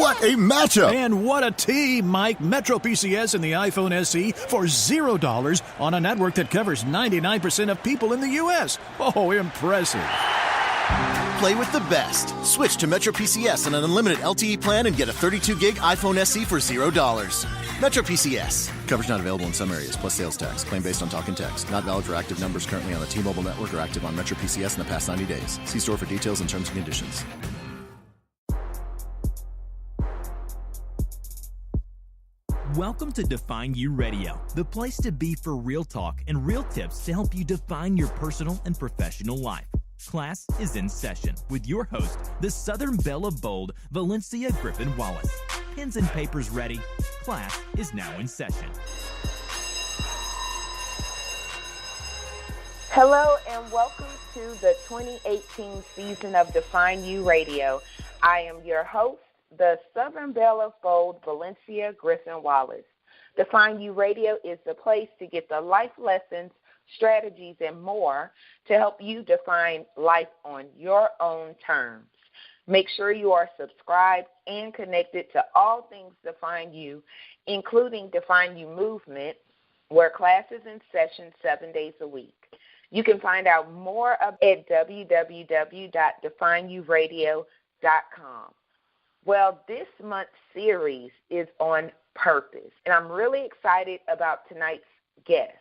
What a matchup! And what a team, Mike. Metro PCS and the iPhone SE for $0 on a network that covers 99% of people in the U.S. Oh, impressive. Play with the best. Switch to Metro PCS on an unlimited LTE plan and get a 32-gig iPhone SE for $0. Metro PCS. Coverage not available in some areas, plus sales tax. Claim based on talk and text. Not valid for active numbers currently on the T-Mobile network or active on Metro PCS in the past 90 days. See store for details and terms and conditions. Welcome to Define You Radio, the place to be for real talk and real tips to help you define your personal and professional life. Class is in session with your host, the Southern Belle of Bold, Valencia Griffin-Wallace. Pens and papers ready. Class is now in session. Hello and welcome to the 2018 season of Define You Radio. I am your host, the Southern Belle of Bold, Valencia Griffin-Wallace. Define You Radio is the place to get the life lessons, strategies, and more to help you define life on your own terms. Make sure you are subscribed and connected to all things Define You, including Define You Movement, where class is in session 7 days a week. You can find out more at www.defineyouradio.com. Well, this month's series is on purpose, and I'm really excited about tonight's guest.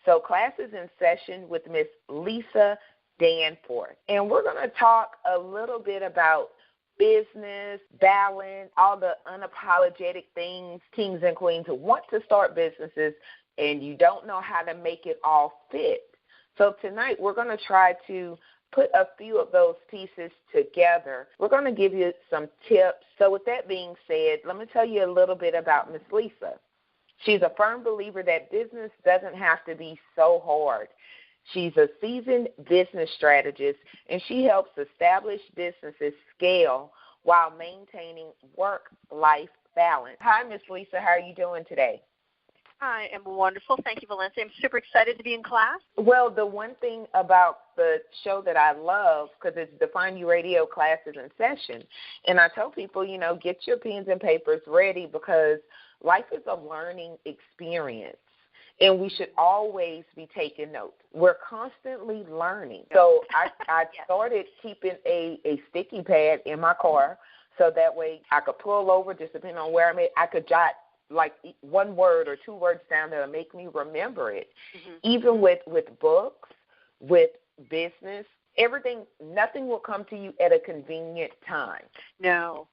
So class is in session with Miss Lisa Danforth, and we're going to talk a little bit about business, balance, all the unapologetic things kings and queens who want to start businesses and you don't know how to make it all fit. So tonight we're going to try to put a few of those pieces together. We're going to give you some tips. So with that being said, let me tell you a little bit about Miss Lisa. She's a firm believer that business doesn't have to be so hard. She's a seasoned business strategist, and she helps established businesses scale while maintaining work-life balance. Hi, Miss Lisa. How are you doing today? I am wonderful. Thank you, Valencia. I'm super excited to be in class. Well, the one thing about the show that I love, because it's Define You Radio classes in session, and I tell people, get your pens and papers ready because life is a learning experience, and we should always be taking notes. We're constantly learning. So I started keeping a sticky pad in my car so that way I could pull over, just depending on where I'm at, I could jot like one word or two words down that'll make me remember it. Mm-hmm. Even with books, with business, everything, nothing will come to you at a convenient time. No.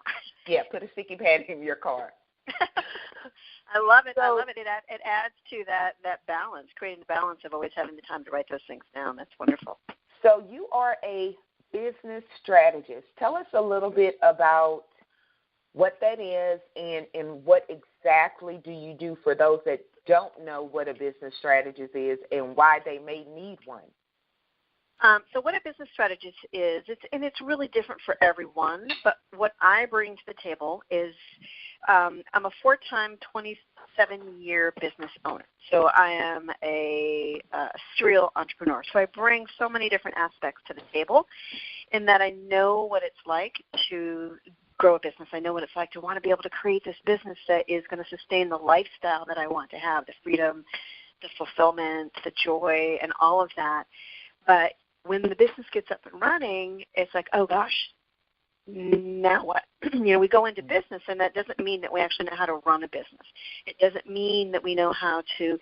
Yeah, put a sticky pad in your car. I love it. I love it. It adds to that balance, creating the balance of always having the time to write those things down. That's wonderful. So you are a business strategist. Tell us a little bit about what that is and what exactly do you do for those that don't know what a business strategist is and why they may need one. So what a business strategist is, it's really different for everyone, but what I bring to the table is I'm a 4-time, 27-year business owner. So I am a serial entrepreneur. So I bring so many different aspects to the table in that I know what it's like to grow a business. I know what it's like to want to be able to create this business that is going to sustain the lifestyle that I want to have, the freedom, the fulfillment, the joy, and all of that. But when the business gets up and running, it's like, oh, gosh, now what? We go into business, and that doesn't mean that we actually know how to run a business. It doesn't mean that we know how to,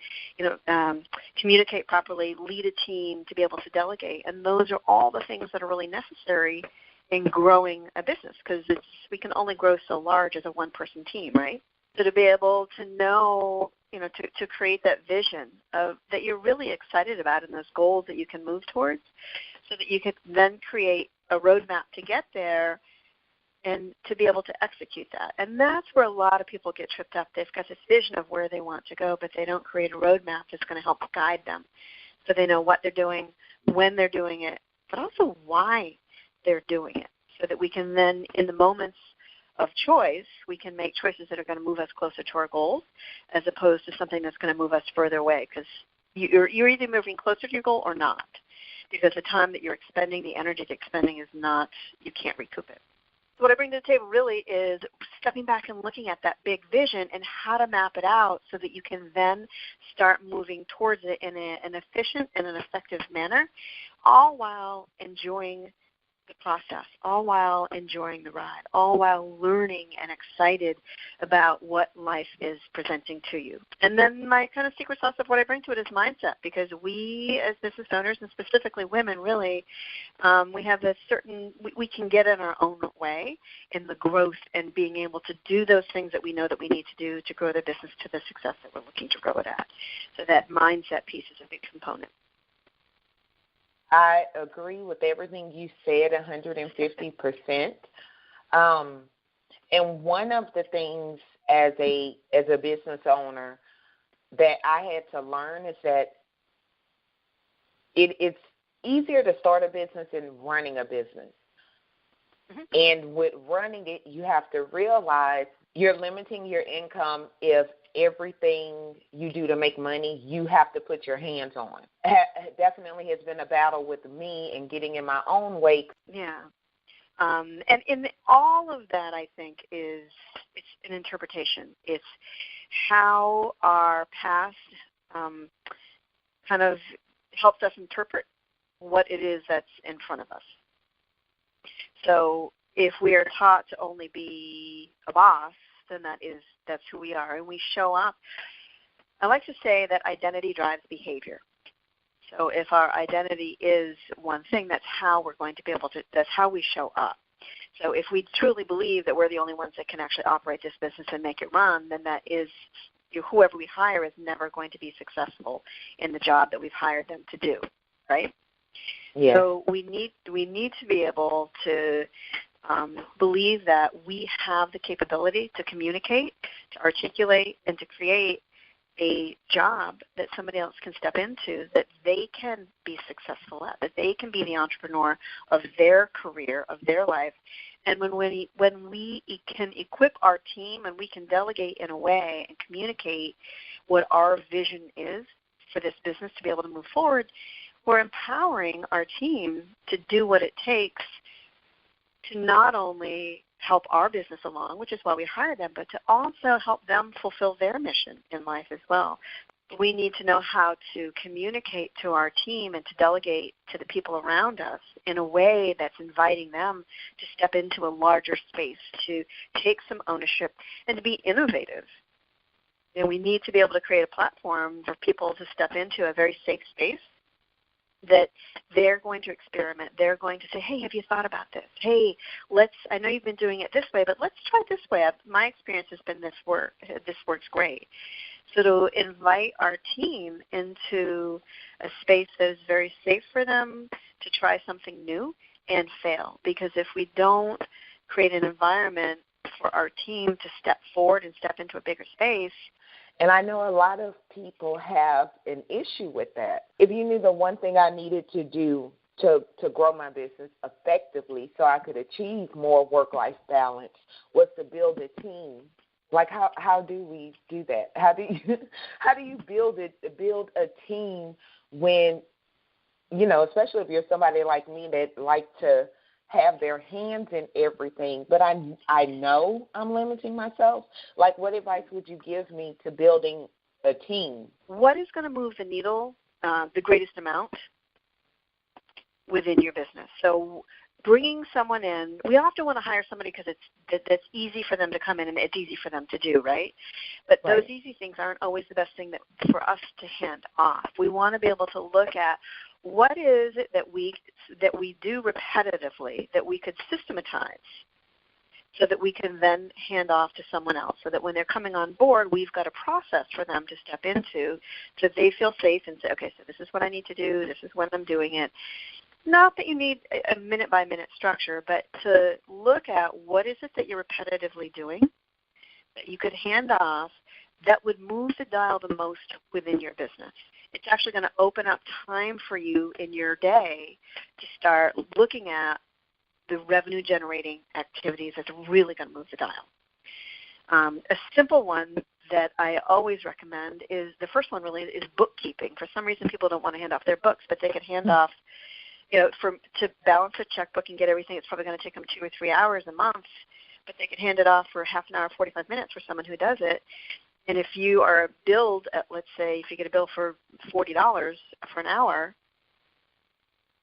communicate properly, lead a team, to be able to delegate. And those are all the things that are really necessary in growing a business, because we can only grow so large as a one-person team, right? So to be able to know, to create that vision of that you're really excited about and those goals that you can move towards, so that you can then create a roadmap to get there and to be able to execute that. And that's where a lot of people get tripped up. They've got this vision of where they want to go, but they don't create a roadmap that's going to help guide them so they know what they're doing, when they're doing it, but also why they're doing it, so that we can then, in the moments of choice, we can make choices that are going to move us closer to our goals as opposed to something that's going to move us further away, because you're either moving closer to your goal or not, because the time that you're expending, the energy you're expending is not, you can't recoup it. So what I bring to the table really is stepping back and looking at that big vision and how to map it out so that you can then start moving towards it in an efficient and an effective manner, all while enjoying the process, all while enjoying the ride, all while learning and excited about what life is presenting to you. And then my kind of secret sauce of what I bring to it is mindset, because we as business owners, and specifically women really, we have this certain, we can get in our own way in the growth and being able to do those things that we know that we need to do to grow the business to the success that we're looking to grow it at. So that mindset piece is a big component. I agree with everything you said 150%. And one of the things as a business owner that I had to learn is that it's easier to start a business than running a business. Mm-hmm. And with running it, you have to realize you're limiting your income if everything you do to make money, you have to put your hands on. It definitely has been a battle with me and getting in my own way. Yeah. And in all of that, I think, it's an interpretation. It's how our past kind of helps us interpret what it is that's in front of us. So if we are taught to only be a boss, then that's who we are, and we show up. I like to say that identity drives behavior. So if our identity is one thing, that's how we're going to be able to, that's how we show up. So if we truly believe that we're the only ones that can actually operate this business and make it run, then that is, whoever we hire is never going to be successful in the job that we've hired them to do, right? Yeah. So we need to be able to believe that we have the capability to communicate, to articulate, and to create a job that somebody else can step into, that they can be successful at, that they can be the entrepreneur of their career, of their life. And when we can equip our team and we can delegate in a way and communicate what our vision is for this business to be able to move forward, we're empowering our team to do what it takes to not only help our business along, which is why we hire them, but to also help them fulfill their mission in life as well. We need to know how to communicate to our team and to delegate to the people around us in a way that's inviting them to step into a larger space, to take some ownership, and to be innovative. And we need to be able to create a platform for people to step into a very safe space that they're going to experiment. They're going to say, hey, have you thought about this? Hey, I know you've been doing it this way, but let's try this way. My experience has been this works great. So to invite our team into a space that is very safe for them to try something new and fail. Because if we don't create an environment for our team to step forward and step into a bigger space, and I know a lot of people have an issue with that. If you knew the one thing I needed to do to grow my business effectively so I could achieve more work-life balance was to build a team. Like how do we do that? How do you build a team when, especially if you're somebody like me that like to have their hands in everything, but I know I'm limiting myself. Like, what advice would you give me to building a team? What is going to move the needle the greatest amount within your business? So bringing someone in, we often want to hire somebody because that's easy for them to come in and it's easy for them to do, right? But those easy things aren't always the best thing for us to hand off. We want to be able to look at what is it that we do repetitively that we could systematize so that we can then hand off to someone else, so that when they're coming on board, we've got a process for them to step into so that they feel safe and say, okay, so this is what I need to do, this is when I'm doing it. Not that you need a minute-by-minute structure, but to look at what is it that you're repetitively doing that you could hand off that would move the dial the most within your business. It's actually going to open up time for you in your day to start looking at the revenue-generating activities that's really going to move the dial. A simple one that I always recommend is, the first one really is bookkeeping. For some reason, people don't want to hand off their books, but they can hand off, to balance a checkbook and get everything. It's probably going to take them 2 or 3 hours a month. but they can hand it off for half an hour, 45 minutes for someone who does it. And if you are billed at, let's say, if you get a bill for $40 for an hour,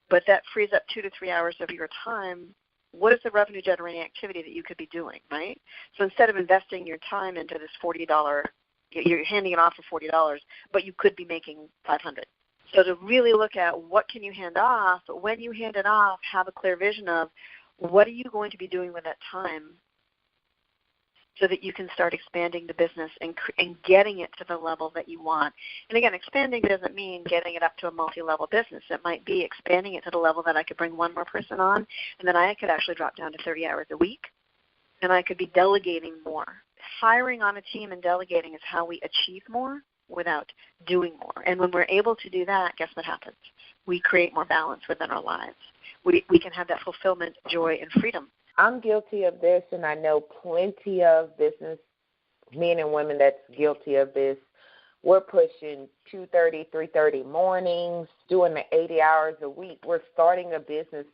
but that frees up 2 to 3 hours of your time, what is the revenue-generating activity that you could be doing, right? So instead of investing your time into this $40, you're handing it off for $40, but you could be making $500. So to really look at what can you hand off, but when you hand it off, have a clear vision of what are you going to be doing with that time so that you can start expanding the business and getting it to the level that you want. And again, expanding doesn't mean getting it up to a multi-level business. It might be expanding it to the level that I could bring one more person on, and then I could actually drop down to 30 hours a week, and I could be delegating more. Hiring on a team and delegating is how we achieve more without doing more. And when we're able to do that, guess what happens? We create more balance within our lives. We can have that fulfillment, joy, and freedom. I'm guilty of this, and I know plenty of business men and women that's guilty of this. We're pushing 2:30, 3:30 mornings, doing the 80 hours a week. We're starting a business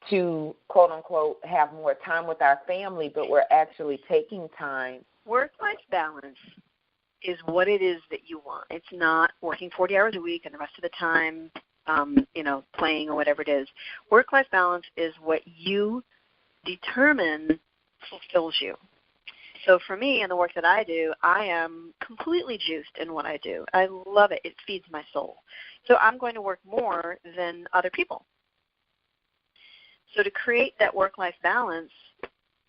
to, quote, unquote, have more time with our family, but we're actually taking time. Work-life balance is what it is that you want. It's not working 40 hours a week and the rest of the time, playing or whatever it is. Work-life balance is what you determine fulfills you. So for me and the work that I do, I am completely juiced in what I do. I love it. It feeds my soul. So I'm going to work more than other people. So to create that work-life balance,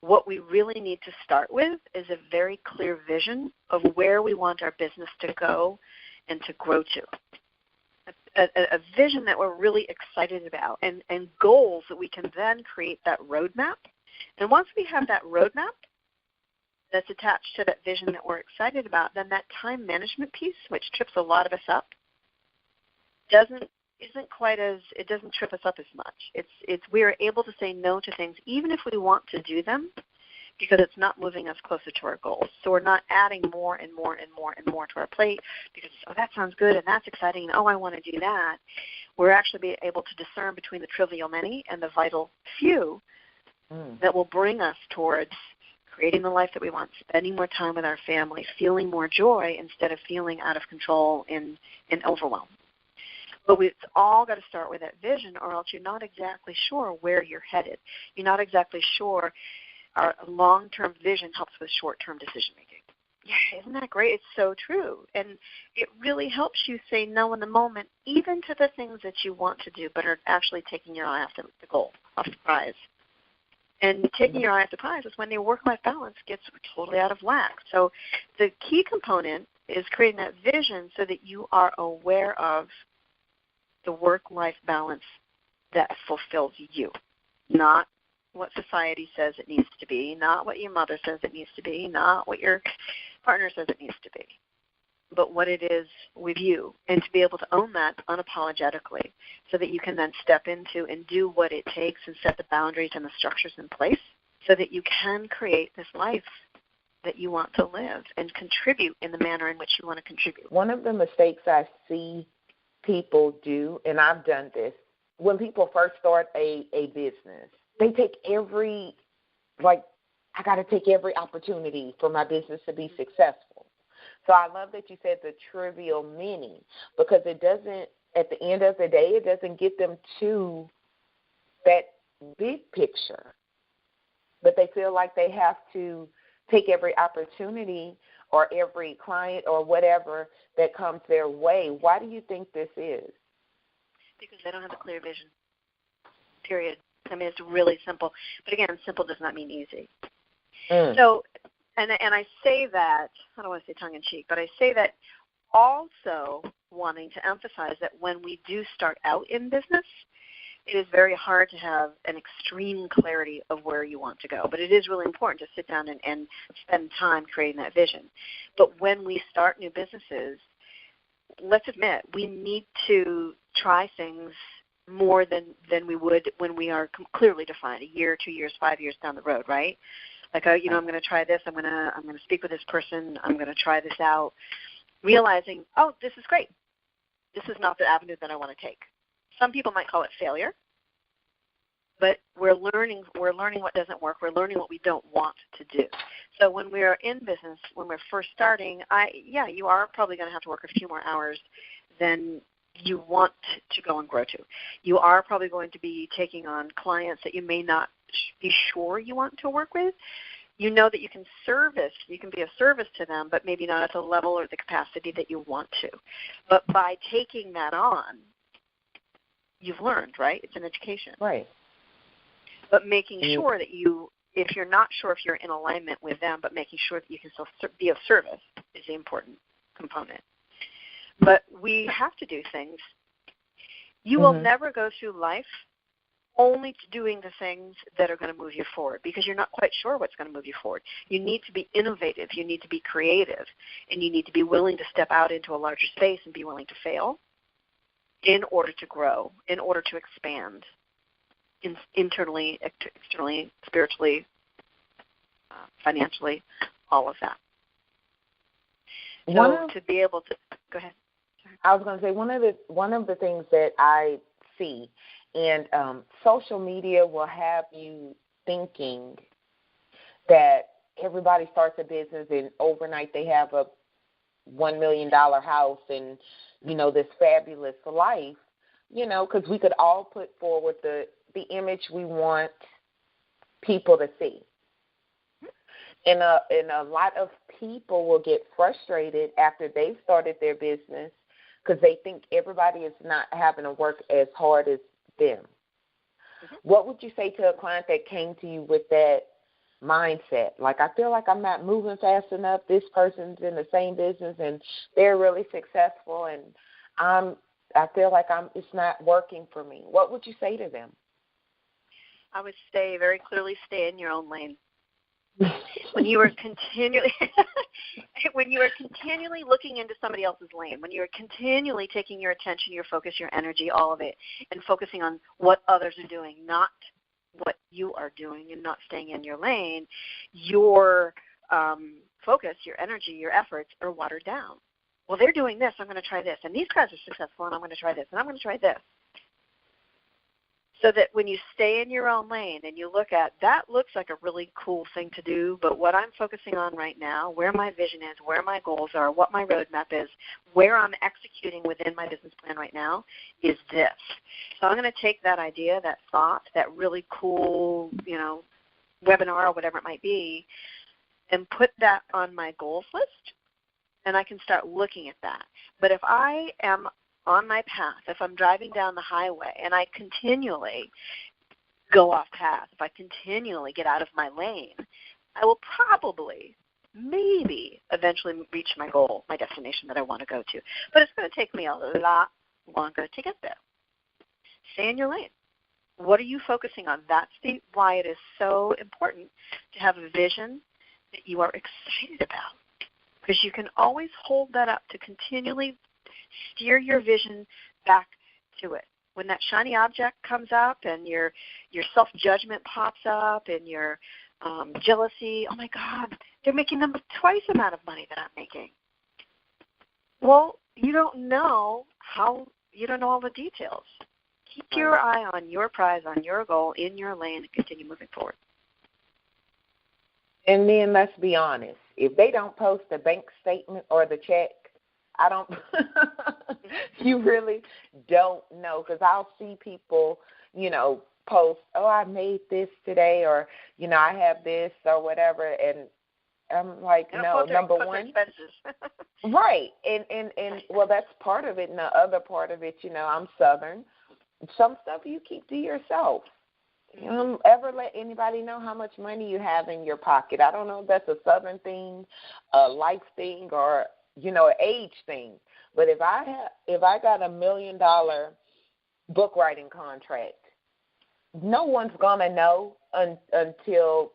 what we really need to start with is a very clear vision of where we want our business to go and to grow to. A vision that we're really excited about, and goals that we can then create that roadmap. And once we have that roadmap that's attached to that vision that we're excited about, then that time management piece, which trips a lot of us up, doesn't trip us up as much. We are able to say no to things even if we want to do them, because it's not moving us closer to our goals. So we're not adding more and more and more and more to our plate because, that sounds good and that's exciting, and I want to do that. We're actually be able to discern between the trivial many and the vital few that will bring us towards creating the life that we want, spending more time with our family, feeling more joy instead of feeling out of control and overwhelm. But it's all got to start with that vision, or else you're not exactly sure where you're headed. You're not exactly sure. Our long-term vision helps with short-term decision-making. Yeah, isn't that great? It's so true. And it really helps you say no in the moment, even to the things that you want to do, but are actually taking your eye off the goal, off the prize. And taking your eye off the prize is when your work-life balance gets totally out of whack. So the key component is creating that vision so that you are aware of the work-life balance that fulfills you, not what society says it needs to be, not what your mother says it needs to be, not what your partner says it needs to be, but what it is with you, and to be able to own that unapologetically so that you can then step into and do what it takes and set the boundaries and the structures in place so that you can create this life that you want to live and contribute in the manner in which you want to contribute. One of the mistakes I see people do, and I've done this, when people first start a business, they take I got to take every opportunity for my business to be successful. So I love that you said the trivial many, because it doesn't, at the end of the day, it doesn't get them to that big picture. But they feel like they have to take every opportunity or every client or whatever that comes their way. Why do you think this is? Because they don't have a clear vision, period. I mean, it's really simple. But again, simple does not mean easy. So, and I say that, I don't want to say tongue-in-cheek, but I say that also wanting to emphasize that when we do start out in business, it is very hard to have an extreme clarity of where you want to go. But it is really important to sit down and spend time creating that vision. But when we start new businesses, let's admit, we need to try things more than we would when we are clearly defined, a year, 2 years, 5 years down the road, right? Like, I'm going to try this. I'm going to speak with this person. I'm going to try this out, realizing, this is great. This is not the avenue that I want to take. Some people might call it failure. but we're learning what doesn't work. We're learning what we don't want to do. So when we're in business, when we're first starting, you are probably going to have to work a few more hours than you want to go and grow to. You are probably going to be taking on clients that you may not be sure you want to work with. You know that you can be of service to them, but maybe not at the level or the capacity that you want to. But by taking that on, you've learned, right? It's an education. Right. But making sure that if you're not sure if you're in alignment with them, but making sure that you can still be of service is the important component. But we have to do things. You will never go through life only doing the things that are going to move you forward, because you're not quite sure what's going to move you forward. You need to be innovative. You need to be creative. And you need to be willing to step out into a larger space and be willing to fail in order to grow, in order to expand internally, externally, spiritually, financially, all of that. So to be able to go ahead. Sorry. I was going to say one of the things that I see, and social media will have you thinking that everybody starts a business and overnight they have a $1 million house and, this fabulous life, because we could all put forward the image we want people to see. And a lot of people will get frustrated after they've started their business because they think everybody is not having to work as hard as them. What would you say to a client that came to you with that mindset? Like, I feel like I'm not moving fast enough. This person's in the same business and they're really successful, and I feel like it's not working for me. What would you say to them? I would say very clearly, stay in your own lane. When you are continually looking into somebody else's lane, when you are continually taking your attention, your focus, your energy, all of it, and focusing on what others are doing, not what you are doing, and not staying in your lane, your focus, your energy, your efforts are watered down. Well, they're doing this, I'm going to try this, and these guys are successful, and I'm going to try this, and I'm going to try this. So that when you stay in your own lane and you look at, that looks like a really cool thing to do, but what I'm focusing on right now, where my vision is, where my goals are, what my roadmap is, where I'm executing within my business plan right now is this. So I'm going to take that idea, that thought, that really cool, webinar or whatever it might be, and put that on my goals list, and I can start looking at that. But if I am on my path, if I'm driving down the highway and I continually go off path, if I continually get out of my lane, I will probably, maybe, eventually reach my goal, my destination that I want to go to. But it's going to take me a lot longer to get there. Stay in your lane. What are you focusing on? That's why it is so important to have a vision that you are excited about, because you can always hold that up to continually steer your vision back to it. When that shiny object comes up and your self-judgment pops up and your jealousy, oh my God, they're making them twice the amount of money that I'm making. Well, you don't know all the details. Keep your eye on your prize, on your goal, in your lane, and continue moving forward. And then let's be honest. If they don't post the bank statement or the check, you really don't know, because I'll see people, post, oh, I made this today, or, I have this or whatever, and I'm like, no, number one. Right, and well, that's part of it, and the other part of it, I'm Southern. Some stuff you keep to yourself. You don't ever let anybody know how much money you have in your pocket. I don't know if that's a Southern thing, a life thing, or an age thing. But if I got $1 million book writing contract, no one's gonna know until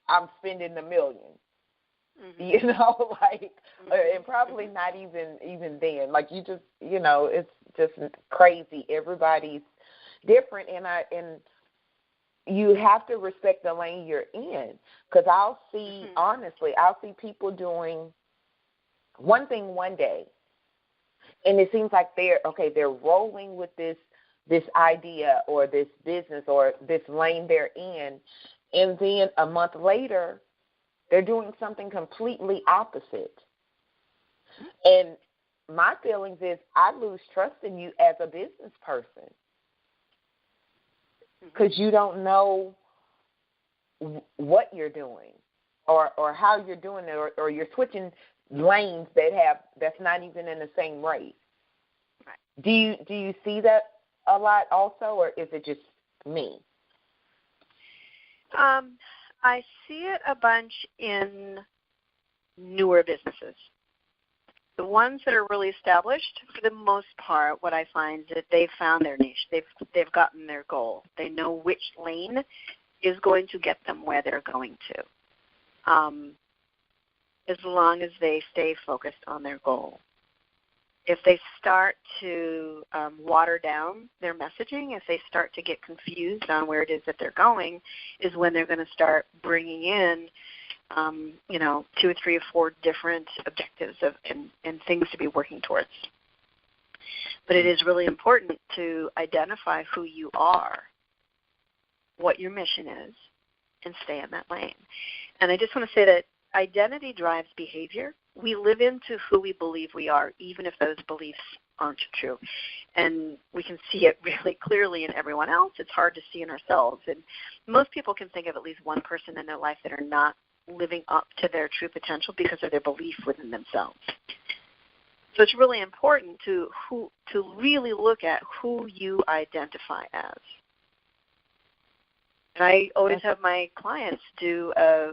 I'm spending $1 million. And probably not even then. Like, you just, it's just crazy. Everybody's different, and you have to respect the lane you're in. Because I'll see people doing one thing one day, and it seems like they're rolling with this this idea or this business or this lane they're in, and then a month later, they're doing something completely opposite. And my feelings is I lose trust in you as a business person because you don't know what you're doing or how you're doing it, or you're switching lanes that's not even in the same race. Right. Do you see that a lot also, or is it just me? I see it a bunch in newer businesses. The ones that are really established, for the most part, what I find is that they've found their niche. They've gotten their goal. They know which lane is going to get them where they're going to, as long as they stay focused on their goal. If they start to water down their messaging, if they start to get confused on where it is that they're going, is when they're going to start bringing in, 2 or 3 or 4 different objectives and things to be working towards. But it is really important to identify who you are, what your mission is, and stay in that lane. And I just want to say that identity drives behavior. We live into who we believe we are, even if those beliefs aren't true. And we can see it really clearly in everyone else. It's hard to see in ourselves. And most people can think of at least one person in their life that are not living up to their true potential because of their belief within themselves. So it's really important to really look at who you identify as. And I always have my clients do a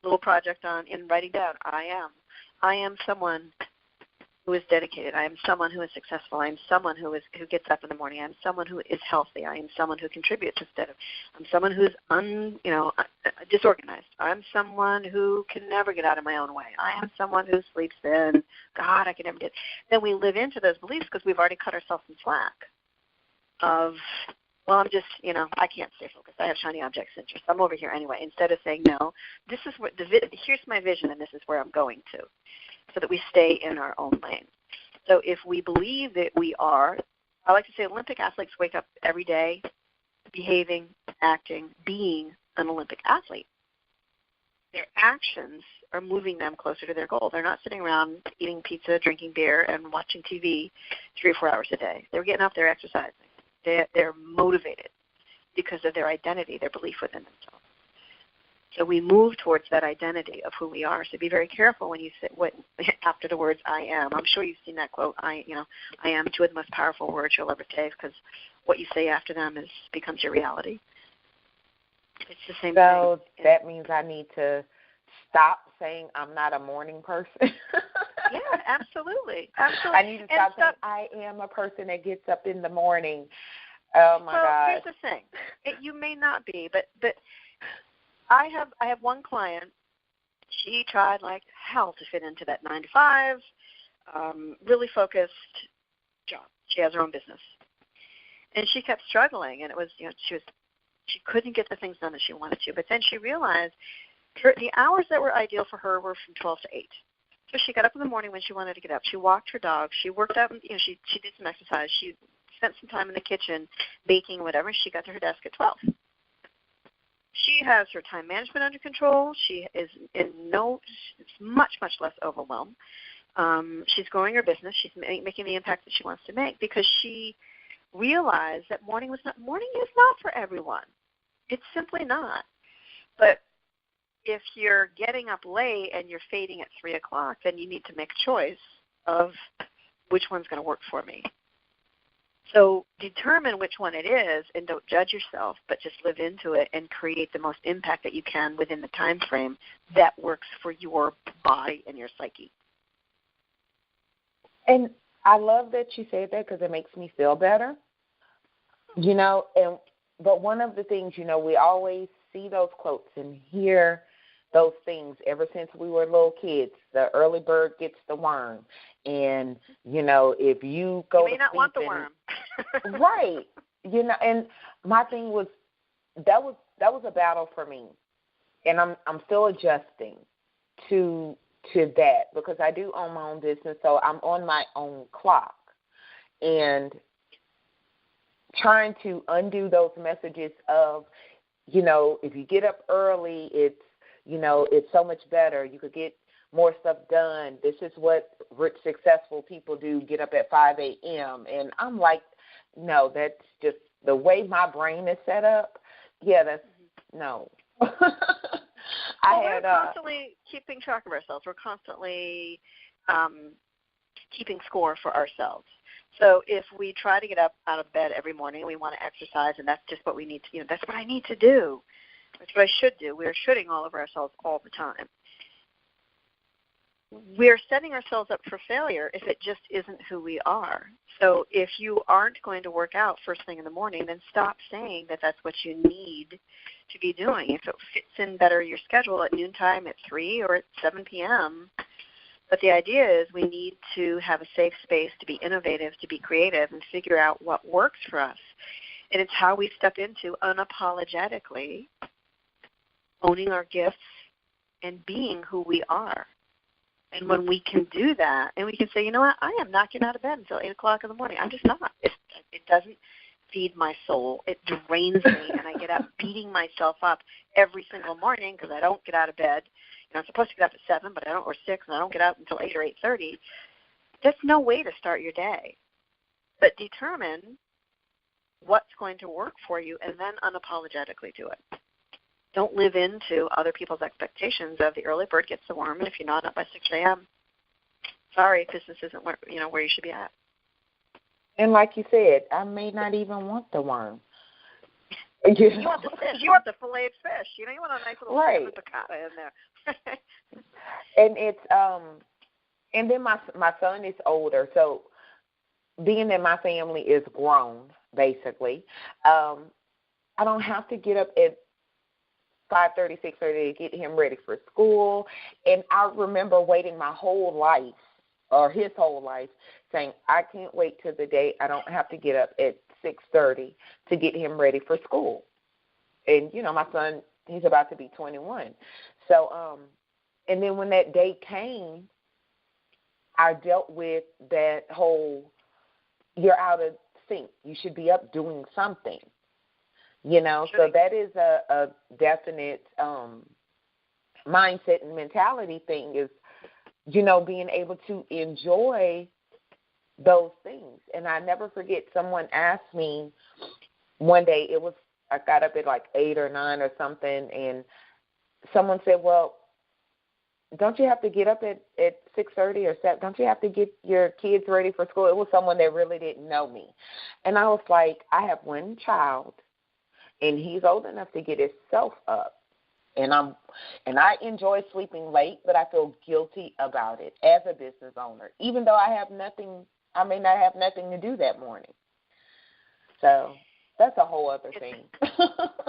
little project in writing down, I am someone who is dedicated. I am someone who is successful. I am someone who gets up in the morning. I am someone who is healthy. I am someone who contributes I'm someone who's disorganized. I'm someone who can never get out of my own way. I am someone who sleeps in. God, I can never do it. Then we live into those beliefs because we've already cut ourselves some slack of, well, I'm just, I can't stay focused. I have shiny object syndrome. I'm over here anyway. Instead of saying, no, this is what here's my vision and this is where I'm going to, so that we stay in our own lane. So if we believe that we are, I like to say Olympic athletes wake up every day behaving, acting, being an Olympic athlete. Their actions are moving them closer to their goal. They're not sitting around eating pizza, drinking beer, and watching TV 3 or 4 hours a day. They're getting up there exercising. They're motivated because of their identity, their belief within themselves. So we move towards that identity of who we are. So be very careful when you say after the words "I am." I'm sure you've seen that quote. I am 2 of the most powerful words you'll ever say, because what you say after them becomes your reality. It's the same thing. So that means I need to stop saying I'm not a morning person. Yeah, absolutely. I need to stop saying I am a person that gets up in the morning. Oh my God. Here's the thing. You may not be, but I have one client. She tried like hell to fit into that 9 to 5, really focused job. She has her own business, and she kept struggling. And it was, she couldn't get the things done that she wanted to. But then she realized the hours that were ideal for her were from 12 to 8. So she got up in the morning when she wanted to get up. She walked her dog. She worked out. She did some exercise. She spent some time in the kitchen baking, whatever. She got to her desk at 12. She has her time management under control. She is much, much less overwhelmed. She's growing her business. She's making the impact that she wants to make because she realized that morning is not for everyone. It's simply not. But if you're getting up late and you're fading at 3 o'clock, then you need to make a choice of which one's going to work for me. So determine which one it is, and don't judge yourself, but just live into it and create the most impact that you can within the time frame that works for your body and your psyche. And I love that you say that because it makes me feel better. But one of the things, we always see those quotes and hear those things ever since we were little kids. The early bird gets the worm. And, if you go to sleep. You may not want the worm. Right. And my thing was, that was a battle for me. And I'm still adjusting to that because I do own my own business, so I'm on my own clock. And trying to undo those messages of, if you get up early, it's so much better. You could get more stuff done. This is what rich, successful people do, get up at 5 a.m. And I'm like, no, that's just the way my brain is set up. Yeah, that's no. We're constantly keeping track of ourselves. We're constantly keeping score for ourselves. So if we try to get up out of bed every morning and we want to exercise, and that's just what we need to, that's what I need to do. That's what I should do. We're shooting all over ourselves all the time. We're setting ourselves up for failure if it just isn't who we are. So if you aren't going to work out first thing in the morning, then stop saying that that's what you need to be doing. If it fits in better your schedule at noontime, at 3, or at 7 p.m., but the idea is we need to have a safe space to be innovative, to be creative, and figure out what works for us. And it's how we step into unapologetically owning our gifts and being who we are. And when we can do that, and we can say, you know what, I am not getting out of bed until 8 o'clock in the morning. I'm just not. It doesn't feed my soul. It drains me, and I get up beating myself up every single morning because I don't get out of bed. I'm supposed to get up at 7, but I don't, or 6, and I don't get out until 8 or 8:30. That's no way to start your day. But determine what's going to work for you, and then unapologetically do it. Don't live into other people's expectations of the early bird gets the worm, and if you're not up by 6 a.m., sorry, business isn't where you should be at. And like you said, I may not even want the worm. You want the fish. You want the filleted fish. You want a nice little piccata in there. And it's and then my son is older, so being that my family is grown, basically, I don't have to get up at 5:30, 6:30 to get him ready for school. And I remember waiting my whole life, or his whole life, saying, I can't wait till the day I don't have to get up at 6:30 to get him ready for school. And, my son, he's about to be 21. So, and then when that day came, I dealt with that whole, you're out of sync. You should be up doing something, So that is a definite mindset and mentality thing is, being able to enjoy those things. And I never forget, someone asked me one day, I got up at like 8 or 9 or something, and someone said, well, don't you have to get up at 6:30 or 7? Don't you have to get your kids ready for school? It was someone that really didn't know me. And I was like, I have one child, and he's old enough to get himself up. And I enjoy sleeping late, but I feel guilty about it as a business owner, even though I may not have nothing to do that morning. So that's a whole other thing.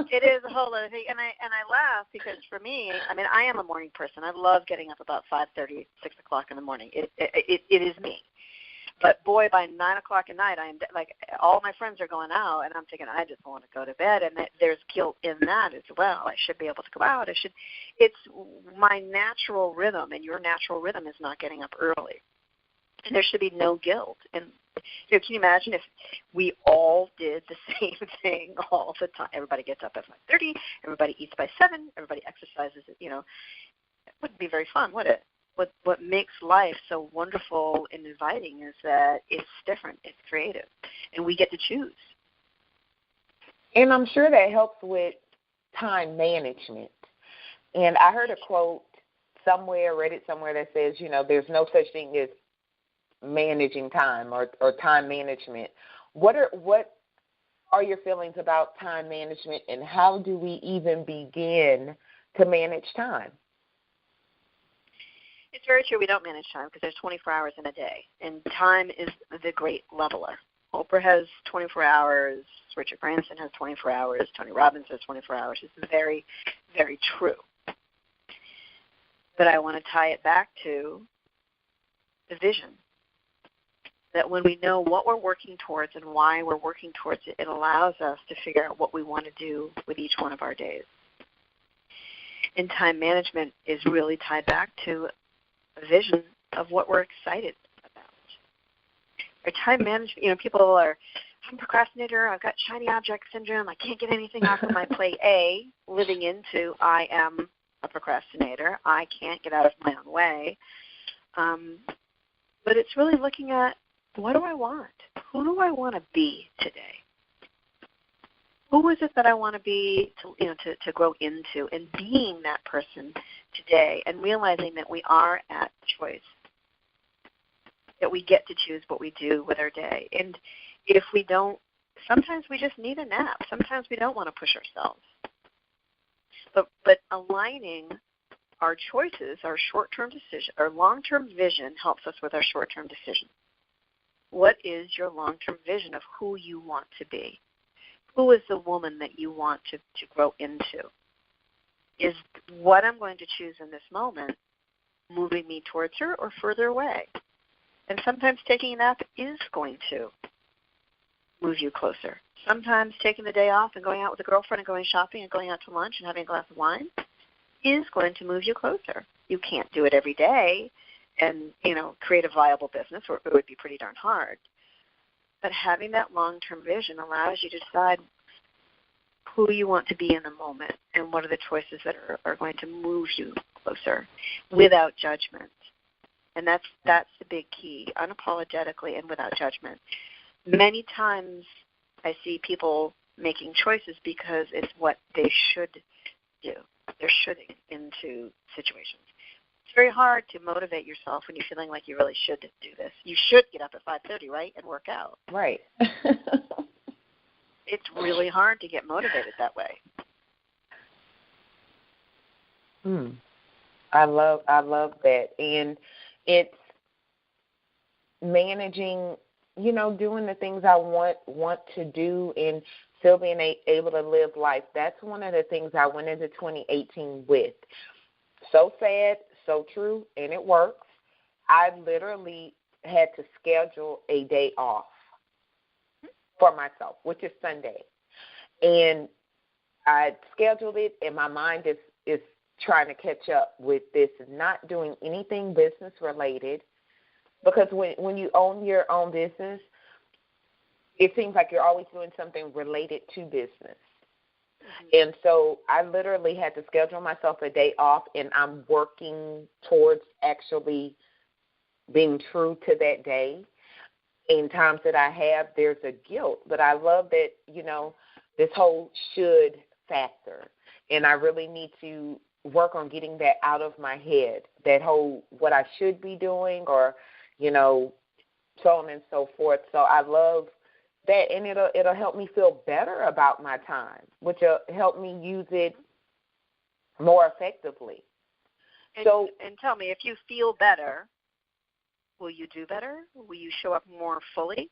It is a whole other thing, and I laugh because for me, I am a morning person. I love getting up about 5:30, 6 o'clock in the morning. It is me. But boy, by 9 o'clock at night, I'm like, all my friends are going out, and I'm thinking I just want to go to bed, and there's guilt in that as well. I should be able to go out. It's my natural rhythm, and your natural rhythm is not getting up early, and there should be no guilt. And can you imagine if we all did the same thing all the time? Everybody gets up at 5:30, everybody eats by 7, everybody exercises. It wouldn't be very fun, would it? What makes life so wonderful and inviting is that it's different, it's creative, and we get to choose. And I'm sure that helps with time management. And I heard a quote somewhere, read it somewhere, that says, there's no such thing as managing time or time management. What are your feelings about time management, and how do we even begin to manage time? It's very true. We don't manage time because there's 24 hours in a day, and time is the great leveler. Oprah has 24 hours. Richard Branson has 24 hours. Tony Robbins has 24 hours. It's very, very true. But I want to tie it back to the vision, that when we know what we're working towards and why we're working towards it, it allows us to figure out what we want to do with each one of our days. And time management is really tied back to a vision of what we're excited about. Our time management, people are I'm a procrastinator. I've got shiny object syndrome. I can't get anything off of my plate. A, living into I am a procrastinator. I can't get out of my own way. But it's really looking at, what do I want? Who do I want to be today? Who is it that I want to be to grow into, and being that person today, and realizing that we are at choice, that we get to choose what we do with our day. And if we don't, sometimes we just need a nap. Sometimes we don't want to push ourselves. But aligning our choices, our short-term decision, our long-term vision helps us with our short-term decision. What is your long-term vision of who you want to be? Who is the woman that you want to grow into? Is what I'm going to choose in this moment moving me towards her or further away? And sometimes taking a nap is going to move you closer. Sometimes taking the day off and going out with a girlfriend and going shopping and going out to lunch and having a glass of wine is going to move you closer. You can't do it every day and, create a viable business, or it would be pretty darn hard. But having that long-term vision allows you to decide who you want to be in the moment and what are the choices that are going to move you closer without judgment. And that's the big key, unapologetically and without judgment. Many times I see people making choices because it's what they should do. They're shoulding into situations. It's very hard to motivate yourself when you're feeling like you really should do this. You should get up at 5:30, right, and work out. Right. It's really hard to get motivated that way. I love that. And it's managing, doing the things I want to do and still being able to live life. That's one of the things I went into 2018 with. So sad, so true, and it works. I literally had to schedule a day off for myself, which is Sunday. And I scheduled it, and my mind is trying to catch up with this, not doing anything business-related, because when you own your own business, it seems like you're always doing something related to business. And so I literally had to schedule myself a day off, and I'm working towards actually being true to that day. In times that I have, there's a guilt. But I love that, this whole should factor. And I really need to work on getting that out of my head, that whole what I should be doing or, so on and so forth. So I love that, and it'll help me feel better about my time, which will help me use it more effectively. And tell me, if you feel better, will you do better? Will you show up more fully?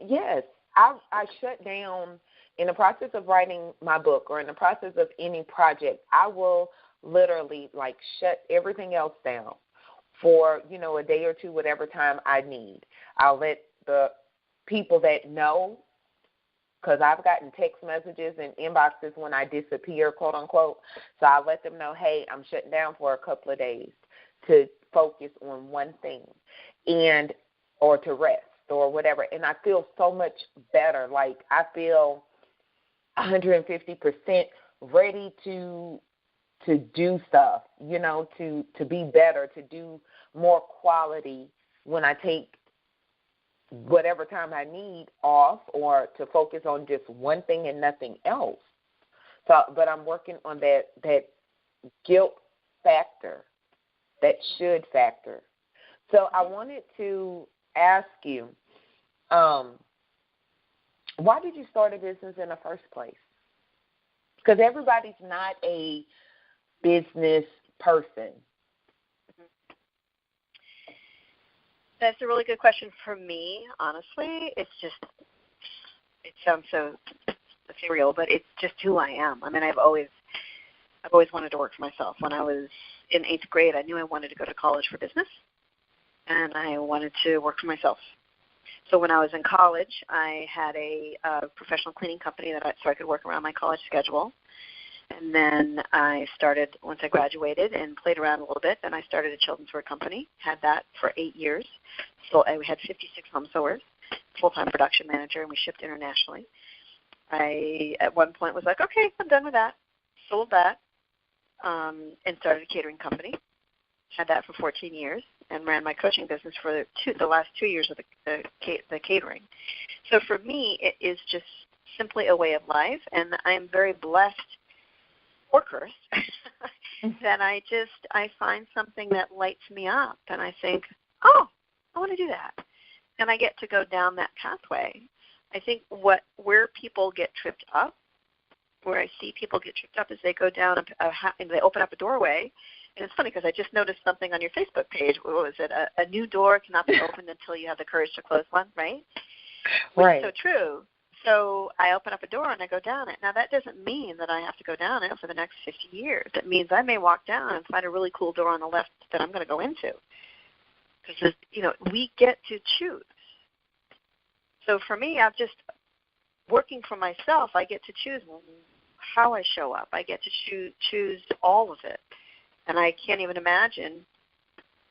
Yes. I shut down in the process of writing my book or in the process of any project. I will literally shut everything else down for, a day or two, whatever time I need. I'll let the people that know, because I've gotten text messages and inboxes when I disappear, quote unquote. So I let them know, hey, I'm shutting down for a couple of days to focus on one thing or to rest or whatever. And I feel so much better. I feel 150% ready to do stuff, to be better, to do more quality when I take whatever time I need off or to focus on just one thing and nothing else. So, but I'm working on that guilt factor, that should factor. So I wanted to ask you, why did you start a business in the first place? Because everybody's not a business person. That's a really good question for me, honestly. It sounds so ethereal, but it's just who I am. I mean, I've always wanted to work for myself. When I was in 8th grade, I knew I wanted to go to college for business, and I wanted to work for myself. So when I was in college, I had a professional cleaning company so I could work around my college schedule. And then I started, once I graduated and played around a little bit, then I started a children's wear company, had that for 8 years. So I had 56 home sewers. full-time production manager, and we shipped internationally. I, at one point, was like, okay, I'm done with that. Sold that, and started a catering company. Had that for 14 years and ran my coaching business for the last 2 years of the catering. So for me, it is just simply a way of life, and I'm very blessed or cursed that I find something that lights me up, and I think, oh, I want to do that. And I get to go down that pathway. I think where people get tripped up, where I see people get tripped up, is they go down and they open up a doorway. And it's funny because I just noticed something on your Facebook page. What was it? A new door cannot be opened until you have the courage to close one, right? Which is so true. So I open up a door and I go down it. Now, that doesn't mean that I have to go down it for the next 50 years. It means I may walk down and find a really cool door on the left that I'm going to go into. Because, we get to choose. So for me, I'm just working for myself. I get to choose how I show up. I get to choose all of it. And I can't even imagine,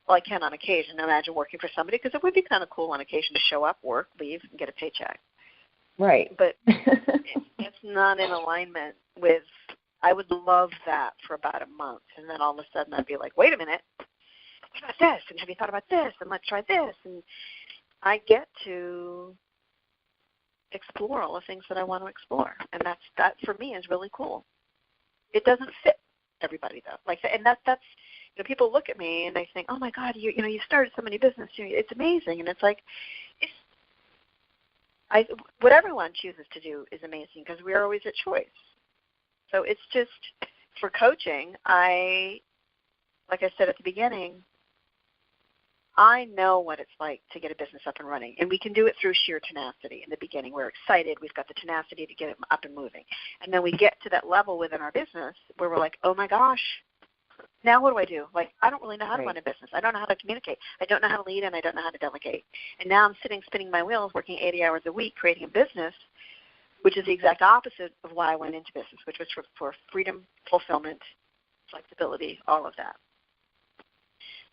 well, I can on occasion imagine working for somebody, because it would be kind of cool on occasion to show up, work, leave, and get a paycheck. Right. But it's not in alignment with, I would love that for about a month. And then all of a sudden I'd be like, wait a minute, what about this? And have you thought about this? And let's try this. And I get to explore all the things that I want to explore. And that for me is really cool. It doesn't fit everybody, though. And that's people look at me and they think, oh my God, you started so many businesses. It's amazing. And it's like, what everyone chooses to do is amazing, because we're always at choice. So it's just, for coaching, like I said at the beginning, I know what it's like to get a business up and running, and we can do it through sheer tenacity. In the beginning, we're excited. We've got the tenacity to get it up and moving. And then we get to that level within our business where we're like, oh, my gosh, now what do I do? I don't really know how to run a business. I don't know how to communicate. I don't know how to lead, and I don't know how to delegate. And now I'm spinning my wheels, working 80 hours a week, creating a business, which is the exact opposite of why I went into business, which was for freedom, fulfillment, flexibility, all of that.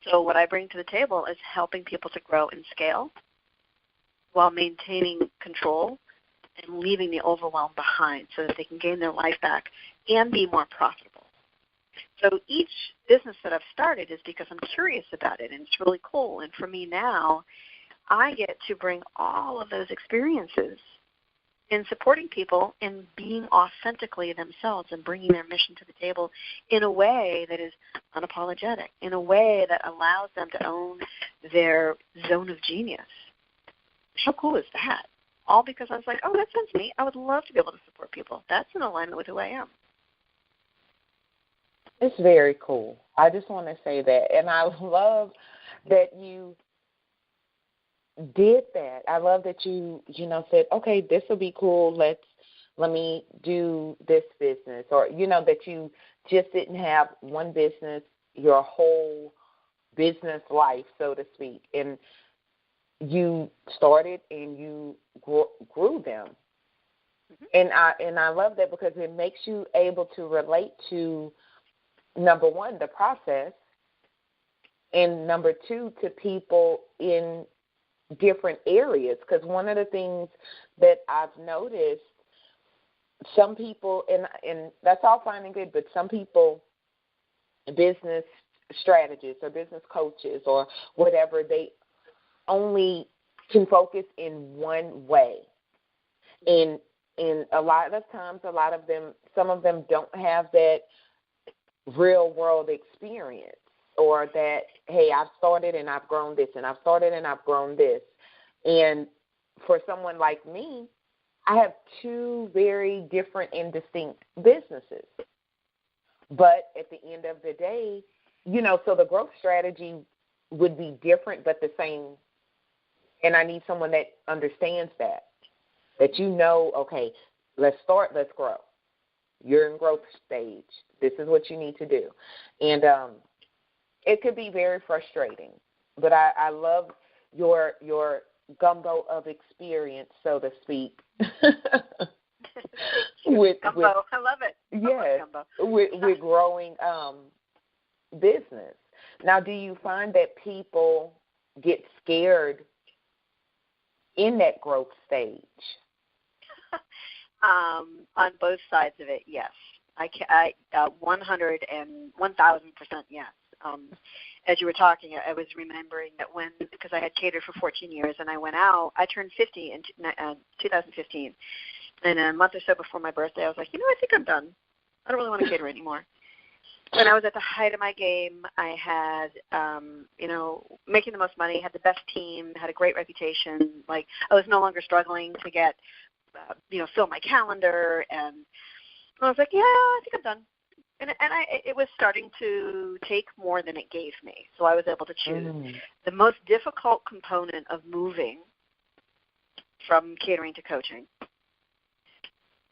So what I bring to the table is helping people to grow and scale while maintaining control and leaving the overwhelm behind so that they can gain their life back and be more profitable. So each business that I've started is because I'm curious about it, and it's really cool. And for me now, I get to bring all of those experiences in supporting people in being authentically themselves and bringing their mission to the table in a way that is unapologetic, in a way that allows them to own their zone of genius. How cool is that? All because I was like, oh, that sounds neat. I would love to be able to support people. That's in alignment with who I am. It's very cool. I just want to say that. And I love that you did that. I love that you said, okay, this will be cool. Let me do this business. Or, that you just didn't have one business your whole business life, so to speak. And you started and you grew them. Mm-hmm. And I love that, because it makes you able to relate to, number one, the process, and number two, to people in different areas. Because one of the things that I've noticed, some people, and that's all fine and good, but some people, business strategists or business coaches or whatever, they only can focus in one way. And a lot of times, some of them don't have that real world experience, or that, hey, I've started and I've grown this, and I've started and I've grown this. And for someone like me, I have two very different and distinct businesses. But at the end of the day, so the growth strategy would be different but the same. And I need someone that understands that okay, let's start, let's grow. You're in growth stage. This is what you need to do. And it could be very frustrating, but I love your gumbo of experience, so to speak. Gumbo. I love it. Yes, with growing business. Now, do you find that people get scared in that growth stage? On both sides of it, yes. I 100 and 1,000% yes. As you were talking, I was remembering that because I had catered for 14 years and I went out, I turned 50 in 2015. And a month or so before my birthday, I was like, I think I'm done. I don't really want to cater anymore. When I was at the height of my game, I had, making the most money, had the best team, had a great reputation. Like, I was no longer struggling to get, fill my calendar. And I was like, yeah, I think I'm done. And it was starting to take more than it gave me. So I was able to choose. The most difficult component of moving from catering to coaching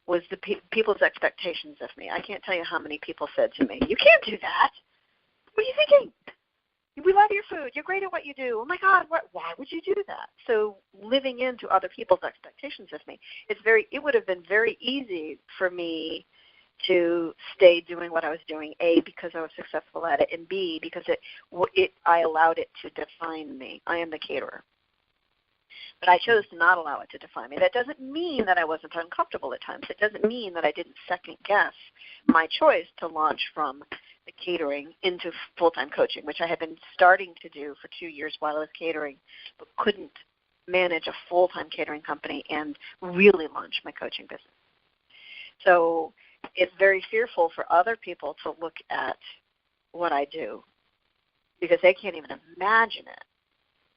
was the people's expectations of me. I can't tell you how many people said to me, you can't do that. What are you thinking? We love your food. You're great at what you do. Oh, my God, why would you do that? So living into other people's expectations of me, it would have been very easy for me to stay doing what I was doing, A, because I was successful at it, and B, because I allowed it to define me. I am the caterer. But I chose to not allow it to define me. That doesn't mean that I wasn't uncomfortable at times. It doesn't mean that I didn't second-guess my choice to launch from the catering into full-time coaching, which I had been starting to do for 2 years while I was catering, but couldn't manage a full-time catering company and really launch my coaching business. So it's very fearful for other people to look at what I do because they can't even imagine it.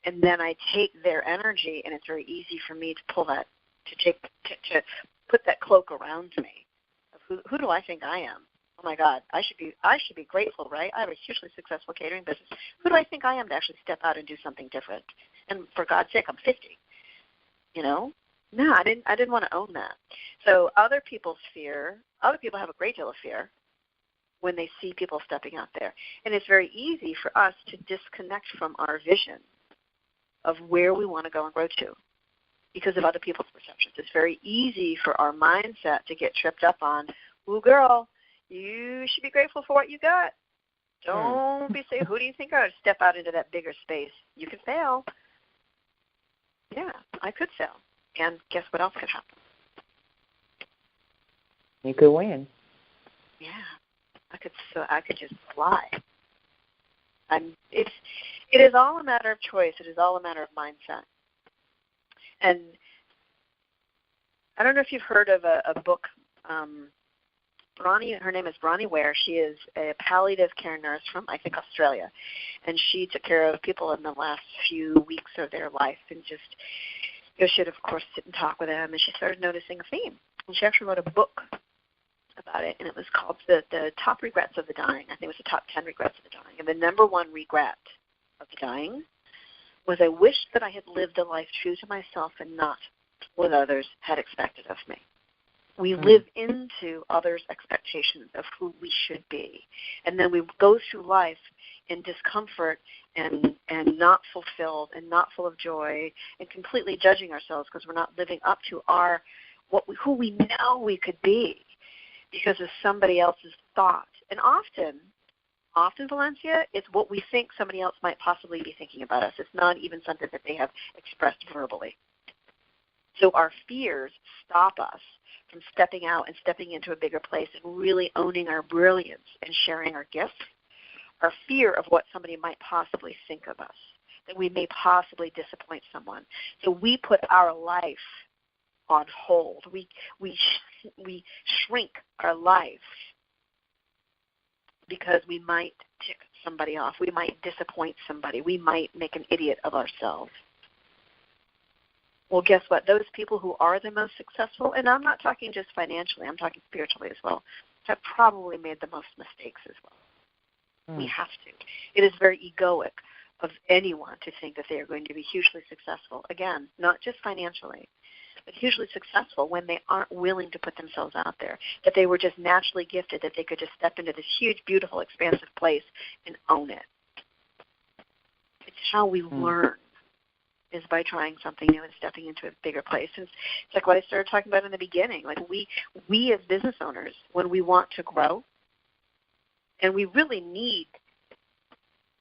And then I take their energy, and it's very easy for me to pull that, to put that cloak around me. Of who do I think I am? Oh my God, I should be grateful, right? I have a hugely successful catering business. Who do I think I am to actually step out and do something different? And for God's sake, I'm 50. No, I didn't want to own that. So other people have a great deal of fear when they see people stepping out there. And it's very easy for us to disconnect from our vision of where we want to go and grow to because of other people's perceptions. It's very easy for our mindset to get tripped up on, ooh, girl, you should be grateful for what you got. Don't be saying, who do you think I would step out into that bigger space? You can fail. Yeah, I could fail. And guess what else could happen? You could win. Yeah, I could just fly. It is all a matter of choice. It is all a matter of mindset. And I don't know if you've heard of a book. Her name is Bronnie Ware. She is a palliative care nurse from, I think, Australia. And she took care of people in the last few weeks of their life and just, she'd, of course, sit and talk with them. And she started noticing a theme. And she actually wrote a book about it, and it was called the Top Regrets of the Dying. I think it was the Top 10 Regrets of the Dying. And the number one regret of the dying was I wished that I had lived a life true to myself and not what others had expected of me. We live into others' expectations of who we should be. And then we go through life in discomfort and not fulfilled and not full of joy and completely judging ourselves because we're not living up to who we know we could be because of somebody else's thought. And often, Valencia, it's what we think somebody else might possibly be thinking about us. It's not even something that they have expressed verbally. So our fears stop us from stepping out and stepping into a bigger place and really owning our brilliance and sharing our gifts. Our fear of what somebody might possibly think of us, that we may possibly disappoint someone. So we put our life on hold. We shrink our life because we might tick somebody off. We might disappoint somebody. We might make an idiot of ourselves. Well, guess what? Those people who are the most successful, and I'm not talking just financially, I'm talking spiritually as well, have probably made the most mistakes as well. We have to. It is very egoic of anyone to think that they are going to be hugely successful. Again, not just financially, but hugely successful when they aren't willing to put themselves out there, that they were just naturally gifted, that they could just step into this huge, beautiful, expansive place and own it. It's how we learn, is by trying something new and stepping into a bigger place. And it's like what I started talking about in the beginning. Like we as business owners, when we want to grow, and we really need,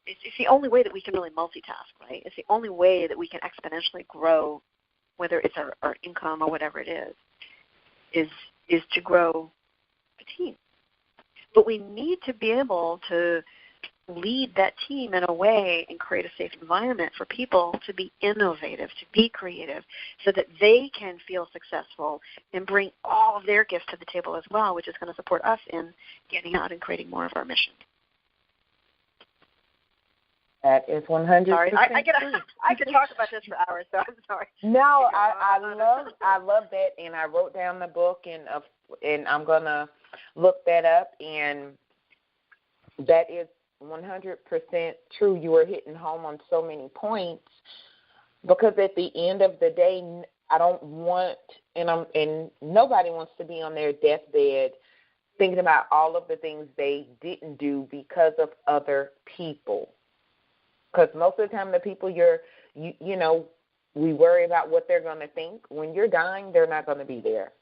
it's the only way that we can really multitask, right? It's the only way that we can exponentially grow whether it's our income or whatever it is to grow a team. But we need to be able to lead that team in a way and create a safe environment for people to be innovative, to be creative, so that they can feel successful and bring all of their gifts to the table as well, which is going to support us in getting out and creating more of our mission. That is 100%. Sorry, I could talk about this for hours, so I'm sorry. No, I love that, and I wrote down the book, and I'm gonna look that up, and that is 100% true. You were hitting home on so many points, because at the end of the day, I don't want, and nobody wants to be on their deathbed thinking about all of the things they didn't do because of other people. Because most of the time, the people you know, we worry about what they're going to think. When you're dying, they're not going to be there.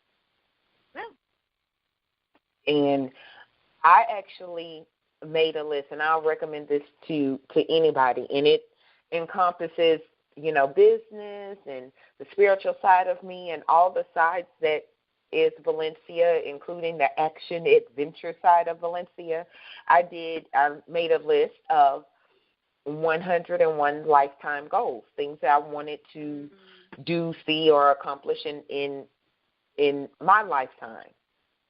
Yeah. And I actually made a list, and I'll recommend this to anybody, and it encompasses, you know, business and the spiritual side of me and all the sides that is Valencia, including the action adventure side of Valencia. I made a list of 101 lifetime goals, things that I wanted to do, see, or accomplish in my lifetime.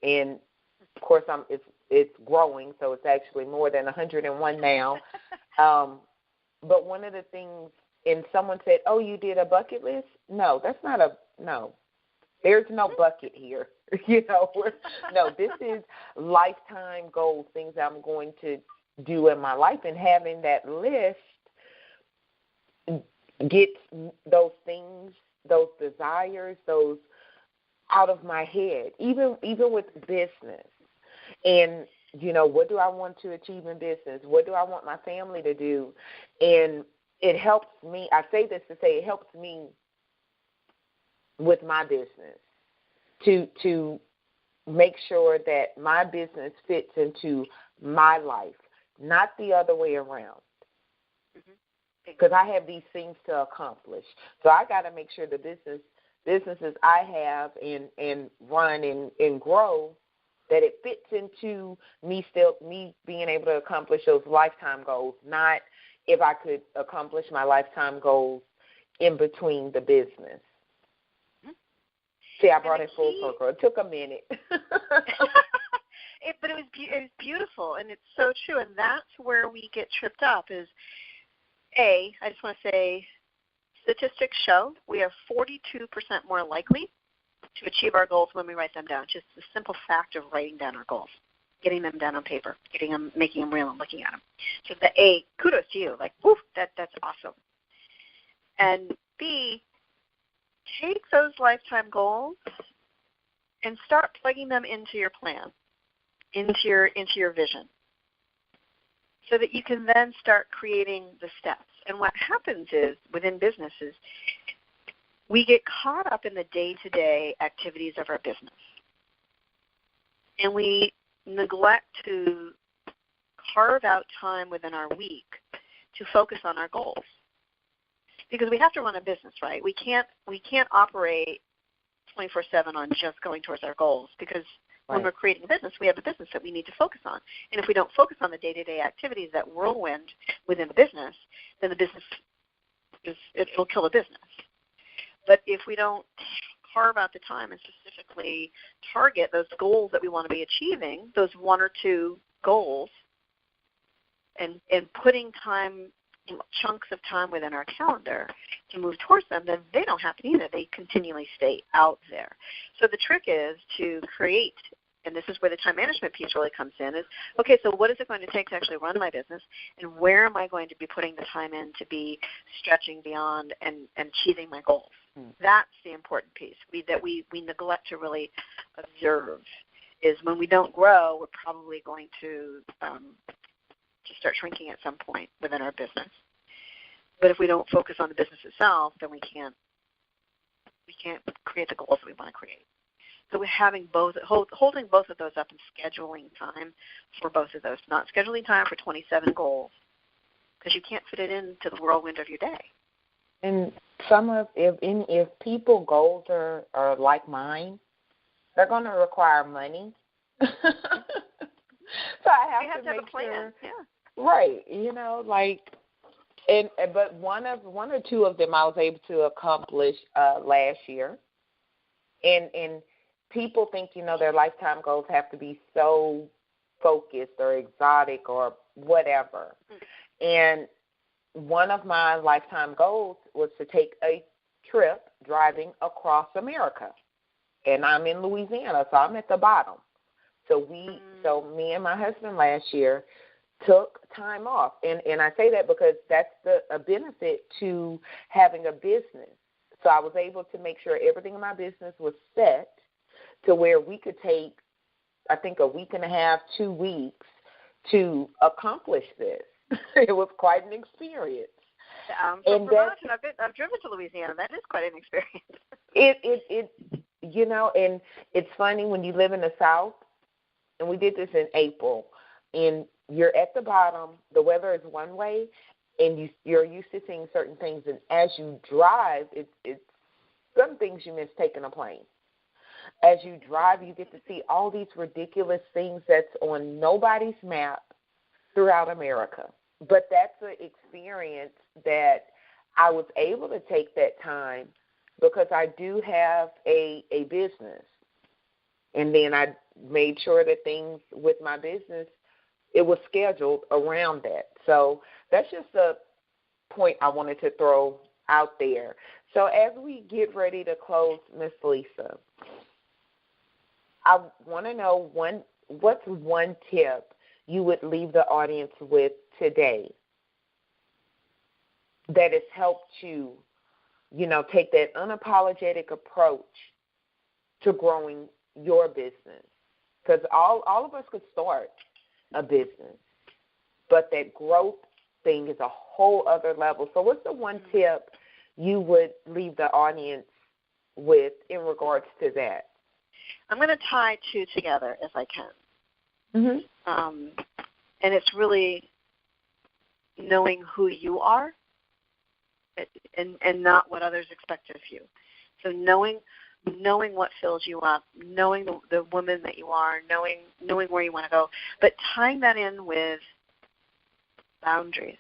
And of course, it's growing, so it's actually more than 101 now. But one of the things, and someone said, "Oh, you did a bucket list?" No, that's not no. There's no bucket here. You know, no, this is lifetime goals, things I'm going to do in my life, and having that list gets those things, those desires, those out of my head, even with business. And, you know, what do I want to achieve in business? What do I want my family to do? And it helps me. I say this to say it helps me with my business to make sure that my business fits into my life, not the other way around. Because I have these things to accomplish. So I got to make sure the businesses I have and run and grow, that it fits into me being able to accomplish those lifetime goals, not if I could accomplish my lifetime goals in between the business. See, I brought it full circle. It took a minute. But it was beautiful, and it's so true, and that's where we get tripped up is, I just want to say, statistics show we are 42% more likely to achieve our goals when we write them down. Just the simple fact of writing down our goals, getting them down on paper, making them real and looking at them. So the kudos to you. Like, woof, that's awesome. And B, take those lifetime goals and start plugging them into your plan, into your vision, so that you can then start creating the steps. And what happens is, within businesses, we get caught up in the day-to-day activities of our business. And we neglect to carve out time within our week to focus on our goals. Because we have to run a business, right? We can't operate 24/7 on just going towards our goals, because when we're creating a business, we have a business that we need to focus on. And if we don't focus on the day-to-day activities, that whirlwind within the business, then the business it'll kill the business. But if we don't carve out the time and specifically target those goals that we want to be achieving, those one or two goals, and putting time, chunks of time within our calendar to move towards them, then they don't happen either. They continually stay out there. So the trick is to create, and this is where the time management piece really comes in, is, okay, so what is it going to take to actually run my business, and where am I going to be putting the time in to be stretching beyond and achieving my goals? That's the important piece that we neglect to really observe, is when we don't grow, we're probably going to start shrinking at some point within our business. But if we don't focus on the business itself, then we can't create the goals that we want to create. So we're having holding both of those up and scheduling time for both of those, not scheduling time for 27 goals, because you can't fit it into the whirlwind of your day. And if people goals are like mine, they're going to require money. So I have to have make a plan. sure, Yeah. right? But one or two of them I was able to accomplish last year, and people think their lifetime goals have to be so focused or exotic or whatever, and one of my lifetime goals was to take a trip driving across America. And I'm in Louisiana, so I'm at the bottom. So me and my husband last year took time off. And I say that because that's a benefit to having a business. So I was able to make sure everything in my business was set to where we could take, I think, a week and a half, 2 weeks to accomplish this. It was quite an experience. I've driven to Louisiana. That is quite an experience. And it's funny when you live in the South, and we did this in April, and you're at the bottom, the weather is one way, and you're used to seeing certain things, and as you drive, it's some things you miss taking a plane. As you drive, you get to see all these ridiculous things that's on nobody's map throughout America. But that's an experience that I was able to take that time because I do have a business. And then I made sure that things with my business, it was scheduled around that. So that's just a point I wanted to throw out there. So as we get ready to close, Miss Lisa, I want to know what's one tip you would leave the audience with today that has helped you, take that unapologetic approach to growing your business? Because all of us could start a business, but that growth thing is a whole other level. So what's the one tip you would leave the audience with in regards to that? I'm going to tie two together if I can. Mm-hmm. And it's really knowing who you are and not what others expect of you. So knowing what fills you up, knowing the woman that you are, knowing where you want to go, but tying that in with boundaries.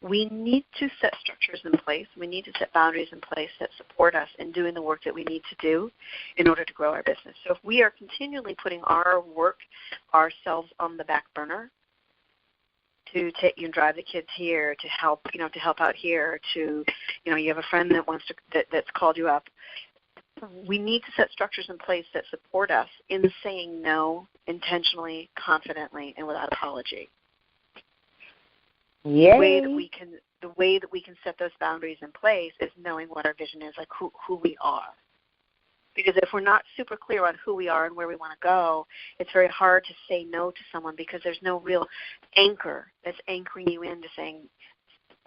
We need to set structures in place. We need to set boundaries in place that support us in doing the work that we need to do in order to grow our business. So if we are continually putting our work, ourselves on the back burner to take you and drive the kids here, to help out here, to, you have a friend that's called you up. We need to set structures in place that support us in saying no intentionally, confidently, and without apology. Yay. The way that we can set those boundaries in place is knowing what our vision is, like who we are. Because if we're not super clear on who we are and where we want to go, it's very hard to say no to someone because there's no real anchor that's anchoring you into saying,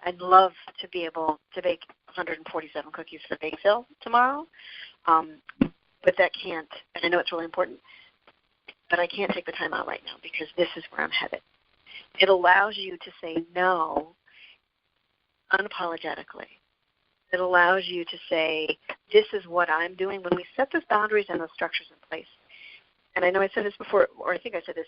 I'd love to be able to bake 147 cookies for Bake Sale tomorrow, but that can't, and I know it's really important, but I can't take the time out right now because this is where I'm headed. It allows you to say no unapologetically. It allows you to say, this is what I'm doing. When we set those boundaries and those structures in place, and I know I said this before, or I think I said this,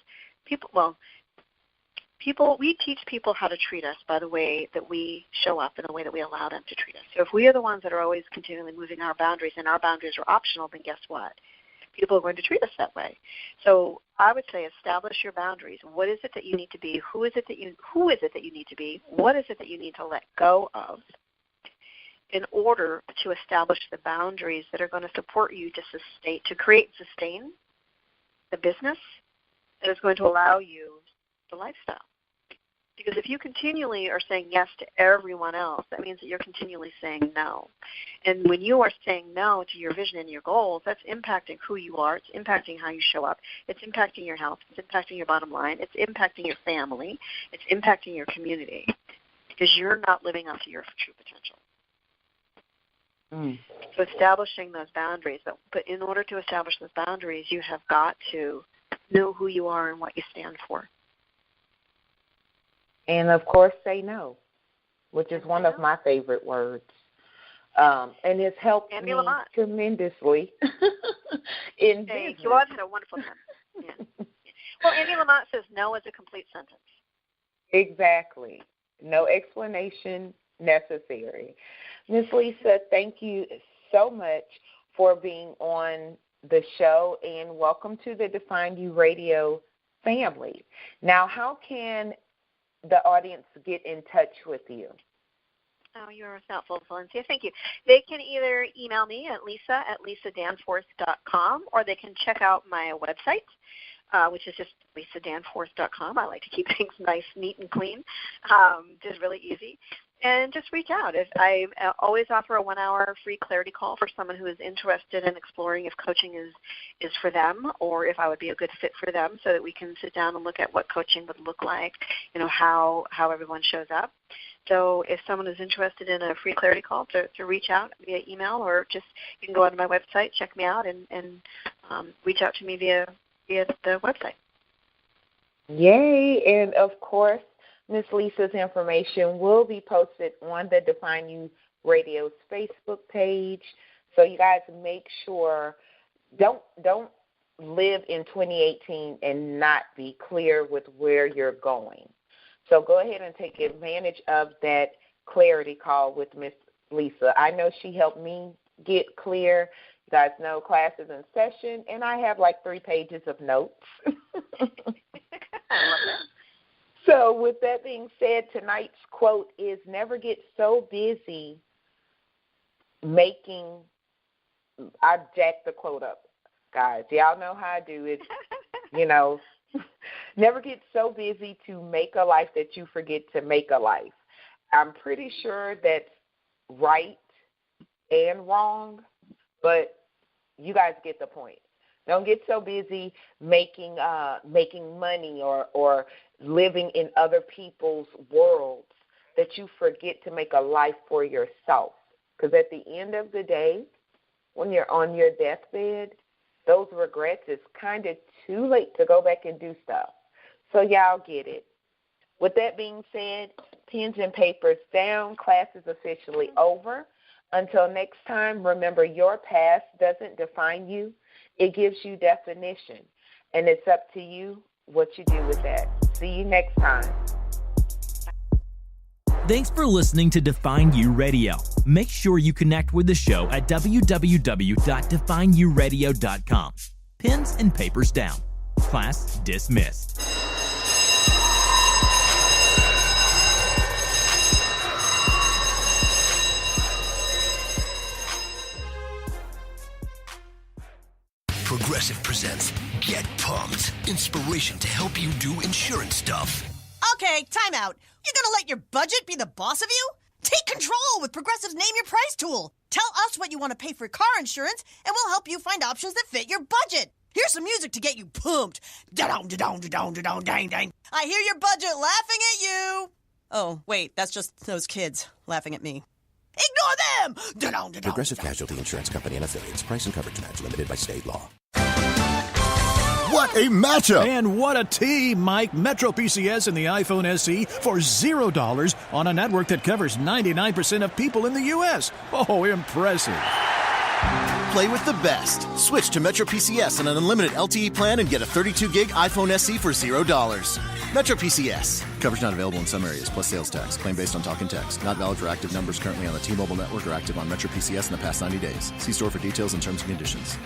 we teach people how to treat us by the way that we show up and the way that we allow them to treat us. So if we are the ones that are always continually moving our boundaries and our boundaries are optional, then guess what? People are going to treat us that way. So I would say establish your boundaries. What is it that you need to be? Who is it that you need to be? What is it that you need to let go of in order to establish the boundaries that are going to support you to create and sustain the business that is going to allow you the lifestyle? Because if you continually are saying yes to everyone else, that means that you're continually saying no. And when you are saying no to your vision and your goals, that's impacting who you are. It's impacting how you show up. It's impacting your health. It's impacting your bottom line. It's impacting your family. It's impacting your community because you're not living up to your true potential. So establishing those boundaries. But in order to establish those boundaries, you have got to know who you are and what you stand for. And, of course, say no, which is one of my favorite words. And it's helped Andy me Lamont. tremendously in Thank business. you. Well, I've had a wonderful time. Yeah. Well, Andy Lamont says no is a complete sentence. Exactly. No explanation necessary. Ms. Lisa, thank you so much for being on the show, and welcome to the Define You Radio family. Now, how can the audience get in touch with you? Oh, you're thoughtful, Valencia. Thank you. They can either email me at lisa@lisadanforth.com, or they can check out my website, which is just lisadanforth.com. I like to keep things nice, neat, and clean, just really easy. And just reach out. I always offer a 1-hour free clarity call for someone who is interested in exploring if coaching is for them, or if I would be a good fit for them, so that we can sit down and look at what coaching would look like, how everyone shows up. So if someone is interested in a free clarity call, to reach out via email, or just you can go onto my website, check me out, and reach out to me via the website. Yay. And, of course, Ms. Lisa's information will be posted on the Define You Radio's Facebook page. So you guys make sure, don't live in 2018 and not be clear with where you're going. So go ahead and take advantage of that clarity call with Ms. Lisa. I know she helped me get clear. You guys know class is in session, and I have like 3 pages of notes. So with that being said, tonight's quote is, never get so busy making, I jacked the quote up, guys. Y'all know how I do it, never get so busy to make a life that you forget to make a life. I'm pretty sure that's right and wrong, but you guys get the point. Don't get so busy making money or living in other people's worlds that you forget to make a life for yourself. Because at the end of the day, when you're on your deathbed, those regrets, it's kind of too late to go back and do stuff. So y'all get it. With that being said, pens and papers down. Class is officially over. Until next time, remember, your past doesn't define you. It gives you definition, and it's up to you what you do with that. See you next time. Thanks for listening to Define You Radio. Make sure you connect with the show at www.defineyouradio.com. Pens and papers down. Class dismissed. Progressive presents Get Pumped. Inspiration to help you do insurance stuff. Okay, time out. You're gonna let your budget be the boss of you? Take control with Progressive's Name Your Price tool. Tell us what you want to pay for car insurance, and we'll help you find options that fit your budget. Here's some music to get you pumped. Da-dong, da-dong, da-dong, da-dong, dang, dang. I hear your budget laughing at you. Oh, wait, that's just those kids laughing at me. Ignore them! Da-dong, da-dong, Progressive da-dong. Casualty Insurance Company and Affiliates. Price and coverage match limited by state law. What a matchup! And what a team, Mike. Metro PCS and the iPhone SE for $0 on a network that covers 99% of people in the U.S. Oh, impressive. Play with the best. Switch to Metro PCS and an unlimited LTE plan and get a 32-gig iPhone SE for $0. Metro PCS. Coverage not available in some areas, plus sales tax. Claim based on talk and text. Not valid for active numbers currently on the T-Mobile network or active on Metro PCS in the past 90 days. See store for details and terms and conditions.